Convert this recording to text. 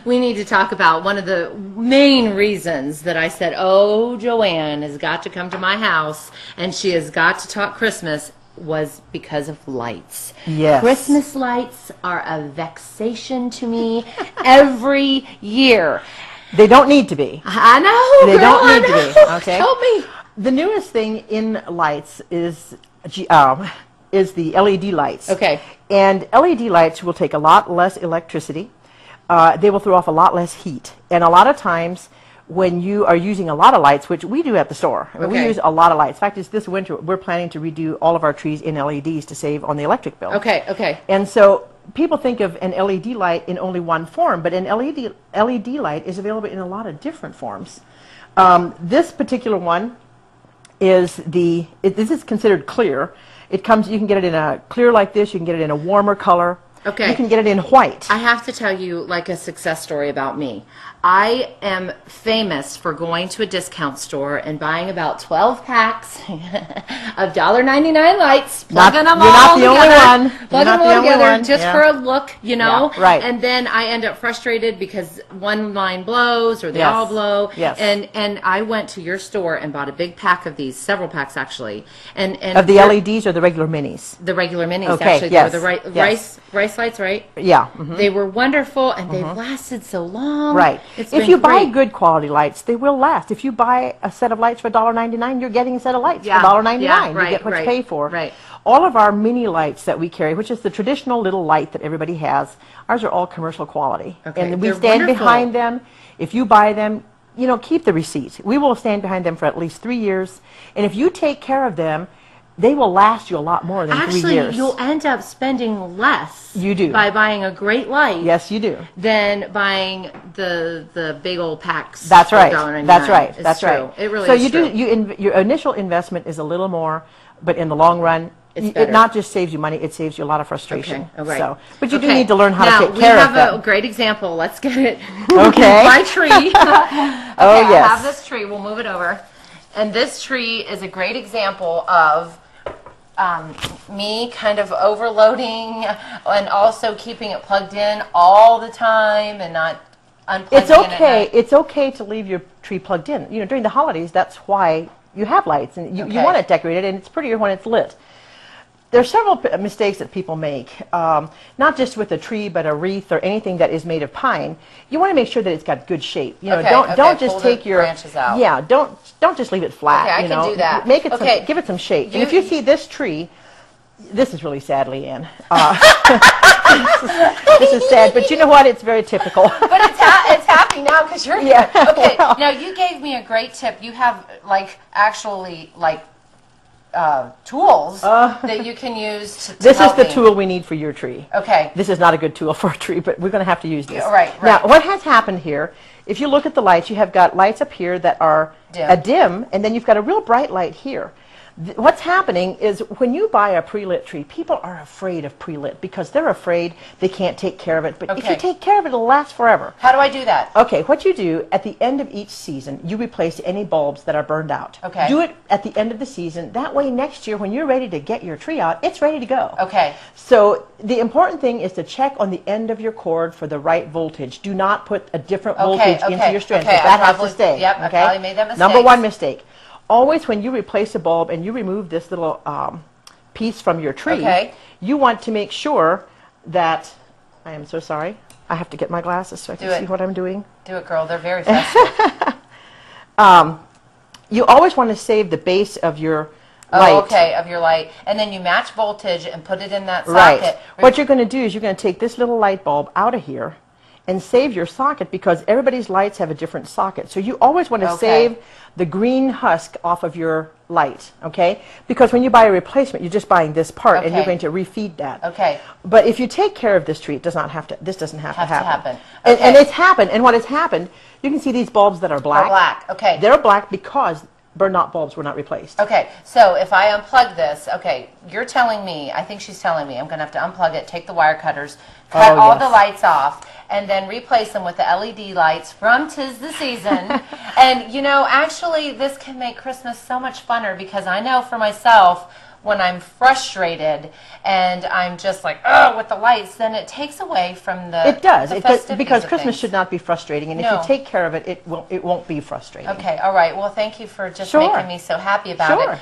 We need to talk about one of the main reasons that I said, oh, JoAnn has got to come to my house and she has got to talk Christmas, was because of lights. Yes. Christmas lights are a vexation to me every year. They don't need to be. I know. They don't need to be. Okay. Help me. The newest thing in lights is the LED lights. Okay. And LED lights will take a lot less electricity. They will throw off a lot less heat. And a lot of times when you are using a lot of lights, which we do at the store, I mean, we use a lot of lights. In fact, this winter we're planning to redo all of our trees in LEDs to save on the electric bill. Okay, okay. And so people think of an LED light in only one form, but an LED light is available in a lot of different forms. This particular one is this is considered clear. It comes, you can get it in a clear like this, you can get it in a warmer color. Okay. You can get it in white. I have to tell you like a success story about me. I am famous for going to a discount store and buying about 12 packs of $1.99 lights, plugging them all together, plugging them all together just for a look, you know. Yeah, right. And then I end up frustrated because one line blows or they all blow. Yes. And I went to your store and bought a big pack of these, several packs actually. And of the LEDs or the regular minis? The regular minis, okay, actually. Yes. They were the rice lights, right? Yeah. Mm-hmm. They were wonderful and they've lasted so long. Right. It's if you buy good quality lights, they will last. If you buy a set of lights for $1.99, you're getting a set of lights for $1.99. You get what you pay for. Right. All of our mini lights that we carry, which is the traditional little light that everybody has, ours are all commercial quality. Okay. And we stand behind them. If you buy them, you know, keep the receipt. We will stand behind them for at least 3 years. And if you take care of them, they will last you a lot more than 3 years. Actually, you'll end up spending less by buying a great light. Yes, you do. Than buying the big old packs. That's right. That's right. It's That's true. right. It really so is you true. your initial investment is a little more, but in the long run, it not just saves you money, it saves you a lot of frustration. Okay. All right. So, but you do need to learn how to take care of them. Now, we have a great example. Let's get it. Okay. My tree. Okay, oh, yes. I have this tree. We'll move it over. And this tree is a great example of me kind of overloading and also keeping it plugged in all the time and not unplugging it. It's okay. It's okay to leave your tree plugged in. You know, during the holidays, that's why you have lights, and you want it decorated, and it's prettier when it's lit. There are several mistakes that people make, not just with a tree, but a wreath or anything that is made of pine. You want to make sure that it's got good shape. You know, don't just take your branches out. Yeah, don't just leave it flat. Okay, I can do that. Make it give it some shape. And if you see this tree, this is really sad, Leanne. This is sad, but you know what? It's very typical. But it's happy now because you're here. Okay, now you gave me a great tip. You have actually tools that you can use to This is the tool we need for your tree. Okay. This is not a good tool for a tree, but we're going to have to use this. Right. Now, what has happened here, if you look at the lights, you have got lights up here that are dim, and then you've got a real bright light here. What's happening is when you buy a pre-lit tree, people are afraid of pre-lit because they're afraid they can't take care of it. But if you take care of it, it'll last forever. How do I do that? Okay, what you do at the end of each season, you replace any bulbs that are burned out. Okay. Do it at the end of the season. That way next year when you're ready to get your tree out, it's ready to go. Okay. So the important thing is to check on the end of your cord for the right voltage. Do not put a different voltage into your strand. Okay. That has to stay. Yep, I probably made that mistake. Number one mistake. Always when you replace a bulb and you remove this little piece from your tree, you want to make sure that, I am so sorry, I have to get my glasses so I can see what I'm doing. Do it, girl. They're very festive. You always want to save the base of your light. Oh, okay, of your light. And then you match voltage and put it in that socket. Right. What you're going to do is you're going to take this little light bulb out of here and save your socket because everybody's lights have a different socket. So you always want to save the green husk off of your light, okay? Because when you buy a replacement, you're just buying this part and you're going to refeed that. Okay. But if you take care of this tree, it does not have to, this doesn't have to happen. Okay. And it's happened, and what has happened, you can see these bulbs that are black. Are black, okay. They're black because burned-out bulbs were not replaced. Okay, so if I unplug this, okay, you're telling me, I think she's telling me, I'm going to have to unplug it, take the wire cutters, cut all the lights off, and then replace them with the LED lights from 'Tis the Season. And, you know, actually, this can make Christmas so much funner because I know for myself, when I'm frustrated and I'm just like, oh, with the lights, then it takes away from the It does. the It does, festivities because of Christmas things. should not be frustrating, and if No. you take care of it, it won't be frustrating. Okay, all right. Well, thank you for just Sure. making me so happy about Sure. it.